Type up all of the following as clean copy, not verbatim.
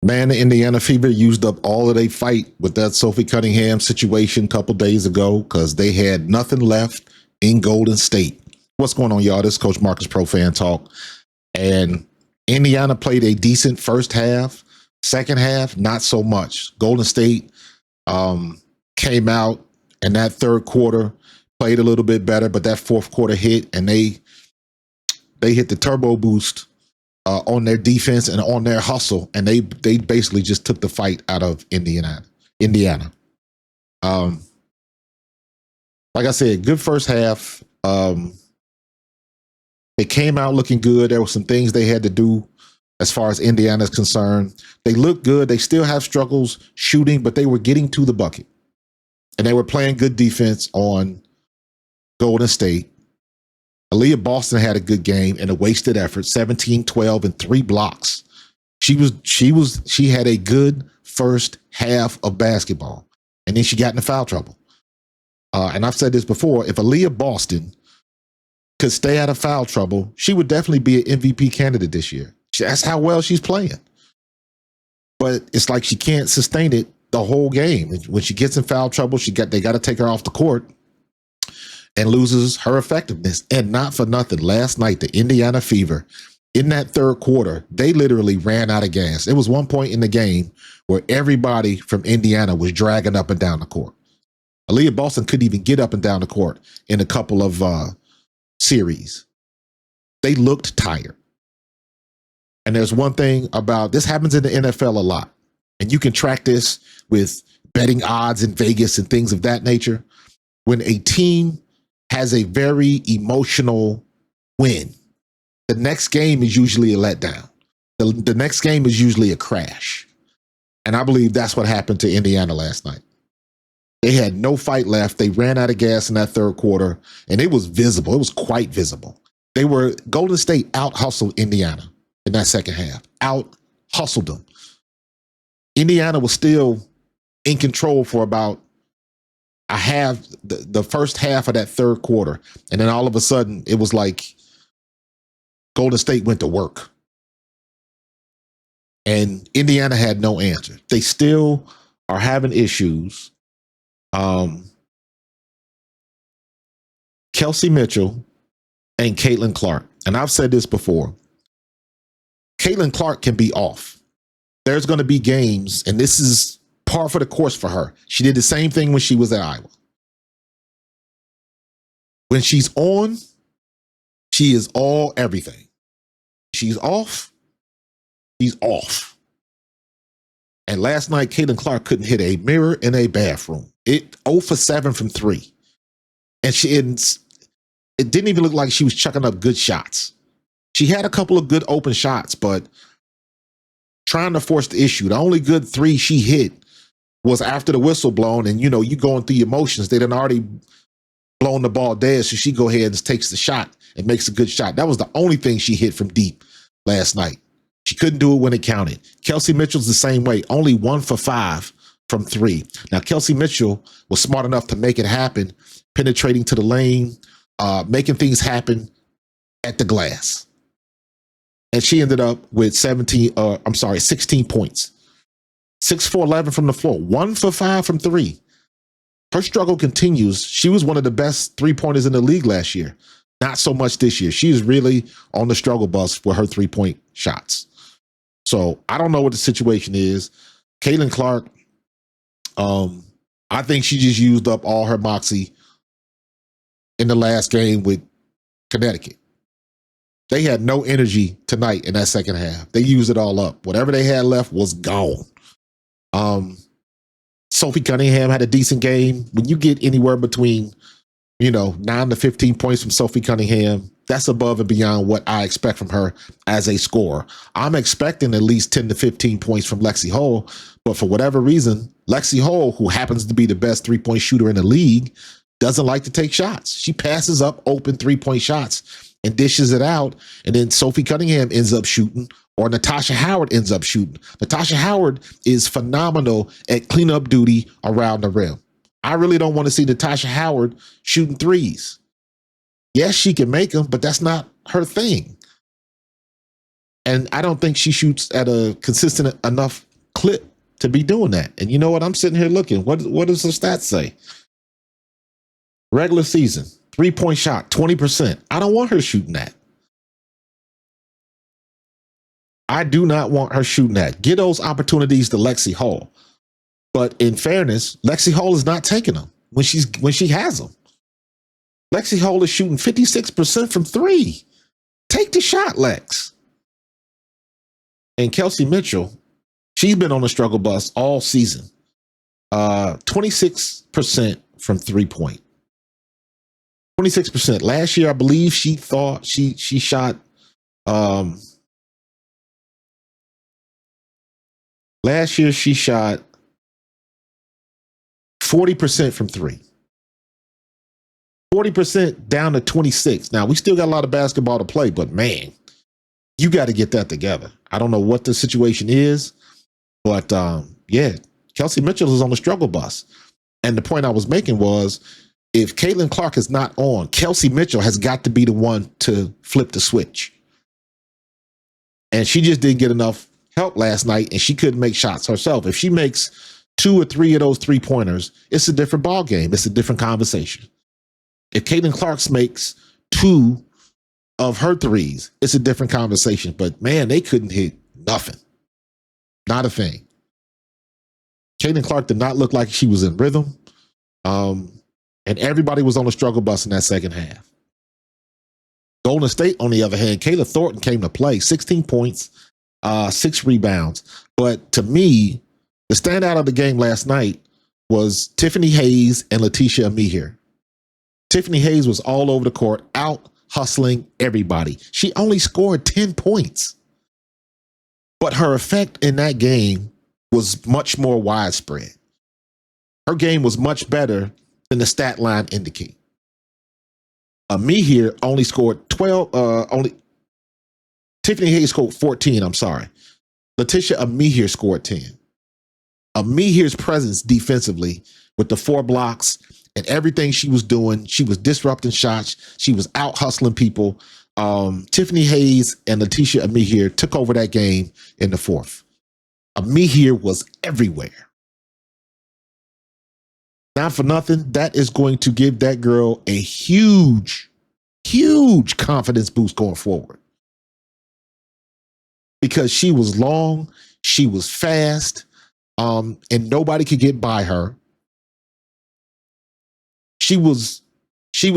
Man, the Indiana Fever used up all of their fight with that Sophie Cunningham situation a couple days ago because they had nothing left in Golden State. What's going on, y'all? This is Coach Marcus Pro Fan Talk. And Indiana played a decent first half. Second half, not so much. Golden State came out in that third quarter, played a little bit better, but that fourth quarter hit, and they hit the turbo boost on their defense and on their hustle, and they basically just took the fight out of Indiana. Like I said, good first half. They came out looking good. There were some things they had to do as far as Indiana is concerned. They look good. They still have struggles shooting, but they were getting to the bucket. And they were playing good defense on Golden State. Aaliyah Boston had a good game and a wasted effort, 17, 12, and 3 blocks. She had a good first half of basketball. And then she got into foul trouble. And I've said this before, if Aaliyah Boston could stay out of foul trouble, she would definitely be an MVP candidate this year. That's how well she's playing. But it's like she can't sustain it the whole game. When she gets in foul trouble, they got to take her off the court and loses her effectiveness. And not for nothing, last night, the Indiana Fever, in that third quarter, they literally ran out of gas. There was one point in the game where everybody from Indiana was dragging up and down the court. Aaliyah Boston couldn't even get up and down the court in a couple of series. They looked tired. And there's one thing about this, happens in the NFL a lot. And you can track this with betting odds in Vegas and things of that nature. When a team has a very emotional win, the next game is usually a letdown. The next game is usually a crash. And I believe that's what happened to Indiana last night. They had no fight left. They ran out of gas in that third quarter, and it was visible. It was quite visible. Golden State out-hustled Indiana in that second half. Out-hustled them. Indiana was still in control for about the first half of that third quarter. And then all of a sudden, it was like Golden State went to work. And Indiana had no answer. They still are having issues. Kelsey Mitchell and Caitlin Clark. And I've said this before. Caitlin Clark can be off. There's going to be games, and this is par for the course for her. She did the same thing when she was at Iowa. When she's on, she is all everything. She's off. She's off. And last night, Caitlin Clark couldn't hit a mirror in a bathroom. 0 for 7 from 3. And it didn't even look like she was chucking up good shots. She had a couple of good open shots, but trying to force the issue. The only good 3 she hit was after the whistle blown, and you going through your emotions. They done already blown the ball dead, so she go ahead and takes the shot and makes a good shot. That was the only thing she hit from deep last night. She couldn't do it when it counted. Kelsey Mitchell's the same way, only 1 for 5 from 3. Now, Kelsey Mitchell was smart enough to make it happen, penetrating to the lane, making things happen at the glass. And she ended up with 16 points. 6 for 11 from the floor, 1 for 5 from 3. Her struggle continues. She was one of the best 3-pointers in the league last year. Not so much this year. She is really on the struggle bus for her 3-point shots. So I don't know what the situation is. Caitlin Clark, I think she just used up all her moxie in the last game with Connecticut. They had no energy tonight in that second half. They used it all up. Whatever they had left was gone. Sophie Cunningham had a decent game. When you get anywhere between, 9 to 15 points from Sophie Cunningham, that's above and beyond what I expect from her as a scorer. I'm expecting at least 10 to 15 points from Lexi Hull, but for whatever reason, Lexi Hull, who happens to be the best 3-point shooter in the league, doesn't like to take shots. She passes up open 3-point shots and dishes it out, and then Sophie Cunningham ends up shooting, or Natasha Howard ends up shooting. Natasha Howard is phenomenal at cleanup duty around the rim. I really don't want to see Natasha Howard shooting threes. Yes, she can make them, but that's not her thing. And I don't think she shoots at a consistent enough clip to be doing that. And you know what? I'm sitting here looking. What does the stats say? Regular season, 3-point shot, 20%. I don't want her shooting that. I do not want her shooting that. Get those opportunities to Lexi Hall. But in fairness, Lexi Hall is not taking them when she has them. Lexi Hall is shooting 56% from three. Take the shot, Lex. And Kelsey Mitchell, she's been on the struggle bus all season. 26% from 3-point. 26%. Last year, I believe she thought she shot. Last year, she shot 40% from three. 40% down to 26. Now, we still got a lot of basketball to play, but man, you got to get that together. I don't know what the situation is, but yeah, Kelsey Mitchell is on the struggle bus. And the point I was making was, if Caitlin Clark is not on, Kelsey Mitchell has got to be the one to flip the switch. And she just didn't get enough help last night, and she couldn't make shots herself. If she makes 2 or 3 of those 3-pointers, it's a different ball game. It's a different conversation. If Caitlin Clark makes 2 of her threes, it's a different conversation. But man, they couldn't hit nothing. Not a thing. Caitlin Clark did not look like she was in rhythm. And everybody was on the struggle bus in that second half. Golden State, on the other hand, Kayla Thornton came to play. 16 points, 6 rebounds. But to me, the standout of the game last night was Tiffany Hayes and Letitia Amihir. Tiffany Hayes was all over the court, out hustling everybody. She only scored 10 points. But her effect in that game was much more widespread. Her game was much better than the stat line indicate. Amihir only scored 12. Tiffany Hayes scored 14. I'm sorry. Letitia Amihir scored 10. Amihir's presence defensively with the 4 blocks and everything she was doing, she was disrupting shots. She was out hustling people. Tiffany Hayes and Letitia Amihir took over that game in the 4th. Amihir was everywhere. Not for nothing, that is going to give that girl a huge, huge confidence boost going forward. Because she was long, she was fast, and nobody could get by her. She was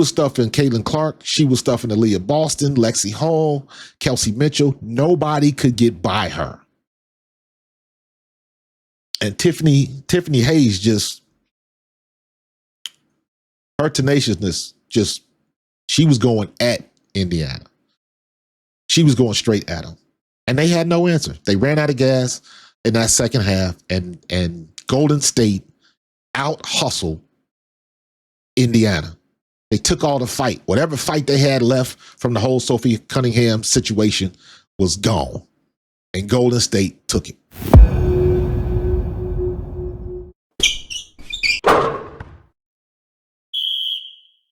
stuffing Caitlin Clark. She was stuffing Aaliyah Boston, Lexi Hall, Kelsey Mitchell. Nobody could get by her. And Tiffany Hayes just, her tenaciousness, she was going at Indiana. She was going straight at them. And they had no answer. They ran out of gas in that second half, and Golden State out-hustled Indiana. They took all the fight. Whatever fight they had left from the whole Sophie Cunningham situation was gone. And Golden State took it.